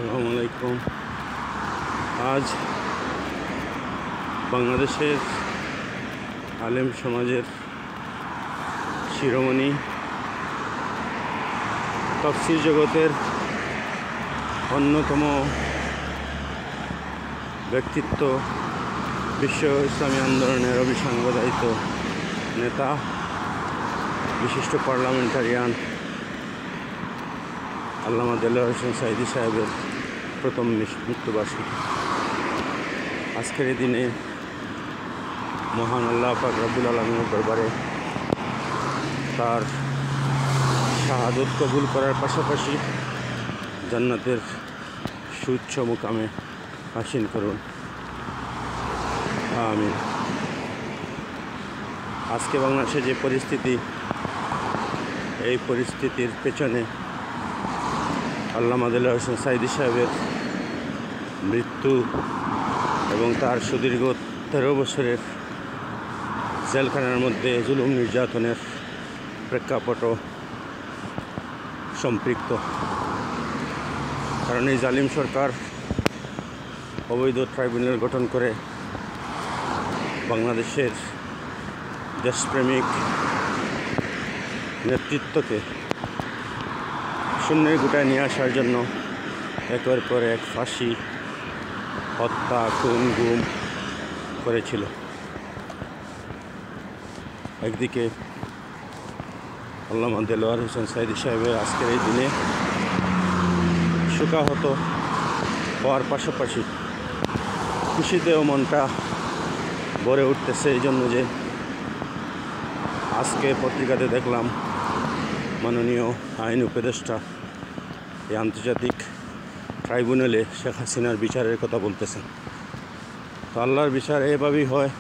আসসালামু আলাইকুম। আজ বাংলাদেশের আলেম সমাজের শিরোমণি, তাফসীর জগতের অন্যতম ব্যক্তিত্ব, বিশ্ব ইসলামী আন্দোলনের অবিসংবাদিত নেতা, বিশিষ্ট পার্লামেন্টারিয়ান আল্লামা দেলোয়ার হোসেন সাঈদী সাহেবের প্রথম মৃত্যুবার্ষিকী। আজকের এই দিনে মহান আল্লাহ পাক রব্বুল আলামিনের দরবারে তার শাহাদত কবুল করার পাশাপাশি জান্নাতের সুউচ্চ মুকামে হাসিল করুন, আমিন। আজকে বাংলাদেশে যে পরিস্থিতি, এই পরিস্থিতির পেছনে আল্লামা দেলোয়ার হোসেন সাঈদী সাহেবের মৃত্যু এবং তার সুদীর্ঘ 13 বছরের জেলখানার মধ্যে জুলুম নির্যাতনের প্রেক্ষাপটও সম্পৃক্ত। কারণ এই জালিম সরকার অবৈধ ট্রাইব্যুনাল গঠন করে বাংলাদেশের দেশপ্রেমিক নেতৃত্বকে শূন্যের গুটায় নিয়ে আসার জন্য একের পর এক ফাঁসি, হত্যা, খুন, গুম করেছিল। একদিকে আল্লামা দেলোয়ার হোসেন সাঈদী সাহেবের আজকের এই দিনে শোকাহত হওয়ার পাশাপাশি খুশিতেও মনটা ভরে উঠতেছে এই জন্য যে আজকে পত্রিকাতে দেখলাম মাননীয় আইন উপদেষ্টা এই আন্তর্জাতিক ট্রাইব্যুনালে শেখ হাসিনার বিচারের কথা বলতেছেন। তো আল্লাহর বিচার এভাবেই হয়।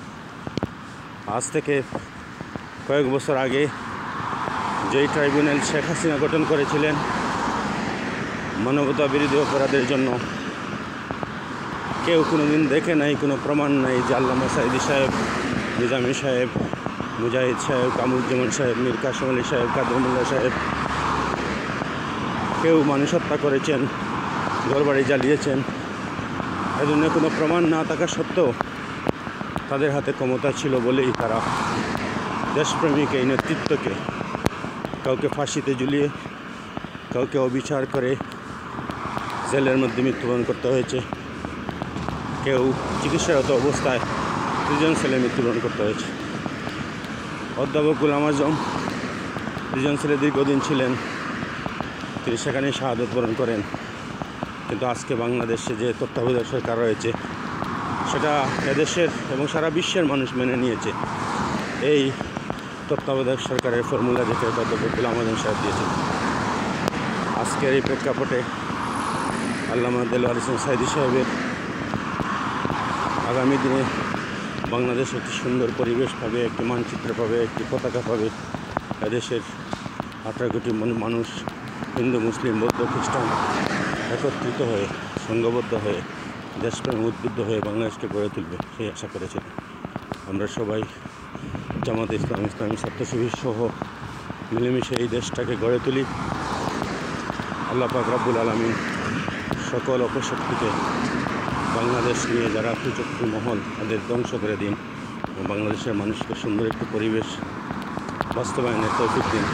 আজ থেকে কয়েক বছর আগে যেই ট্রাইব্যুনাল শেখ হাসিনা গঠন করেছিলেন মানবতা বিরোধী অপরাধের জন্য, কেউ কোনো দিন দেখে নাই, কোনো প্রমাণ নাই যে আল্লামা সাঈদী সাহেব, নিজামী সাহেব, মুজাহিদ সাহেব, কামরুজ্জামান সাহেব, মীর কাসেম আলী সাহেব, কাদের মোল্লা সাহেব কেউ মানুষ হত্যা করেছেন, ঘরবাড়ি জ্বালিয়েছেন। এ ধরনের কোনো প্রমাণ না থাকা সত্ত্বেও তাদের হাতে ক্ষমতা ছিল বলেই তারা দেশপ্রেমিক এই নেতৃত্বকে কাউকে ফাঁসিতে ঝুলিয়ে, কাউকে অবিচার করে জেলের মধ্যে মৃত্যুবরণ করতে হয়েছে, কেউ চিকিৎসারত অবস্থায় প্রিজন সেলে মৃত্যুবরণ করতে হয়েছে। অধ্যাপক গোলাম আজম প্রিজন সেলে দীর্ঘদিন ছিলেন, তিনি সেখানেই শাহাদত বরণ করেন। কিন্তু আজকে বাংলাদেশে যে তত্ত্বাবধায়ক সরকার রয়েছে সেটা এদেশের এবং সারা বিশ্বের মানুষ মেনে নিয়েছে। এই তত্ত্বাবধায়ক সরকারের ফর্মুলা যেটা অধ্যাপক গোলাম আজম সাহেব দিয়েছেন। আজকের এই প্রেক্ষাপটে আল্লামা দেলোয়ার হোসেন সাঈদী সাহেবের আগামী দিনে বাংলাদেশ একটি সুন্দর পরিবেশ পাবে, একটি মানচিত্র পাবে, একটি পতাকা পাবে। এদেশের 18 কোটি মানুষ, হিন্দু, মুসলিম, বৌদ্ধ, খ্রিস্টান একত্রিত হয়ে, সংঘবদ্ধ হয়ে, দেশপ্রেম উদ্বুদ্ধ হয়ে বাংলাদেশকে গড়ে তুলবে, সেই আশা করেছিলেন। আমরা সবাই জামাতে ইসলাম, ইসলামী ছাত্র শিবির সহ মিলেমিশে এই দেশটাকে গড়ে তুলি। আল্লাহ পাক রব্বুল আলামিন সকল অপশক্তিকে বাংলাদেশ নিয়ে যারা কুচক্রী মহল তাদের ধ্বংস করে দিন এবং বাংলাদেশের মানুষকে সুন্দর একটি পরিবেশ বাস্তবায়নের তৌফিক দিন।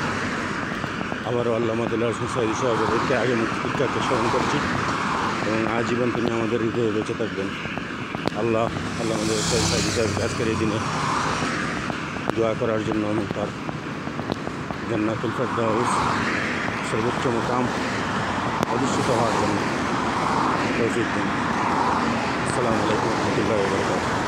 আবারও আল্লামা দেলোয়ার হোসেন সাঈদী সাহেবের একটি আগে মুক্তিযোদ্ধাকে স্মরণ করছি এবং আজীবন তিনি আমাদের হৃদয়ে বেঁচে থাকবেন। আল্লাহ দেলোয়ার হোসেন সাঈদী সাহেবকে আজকের এই দিনে দোয়া করার জন্য এবং তার জান্নাতুল ফেরদাউস সর্বোচ্চ মুকাম অধিষ্ঠিত হওয়ার জন্য তৌফিক দিন। আসসালামু আলাইকুম ওয়া রাহমাতুল্লাহি ওয়া বারাকাতুহু।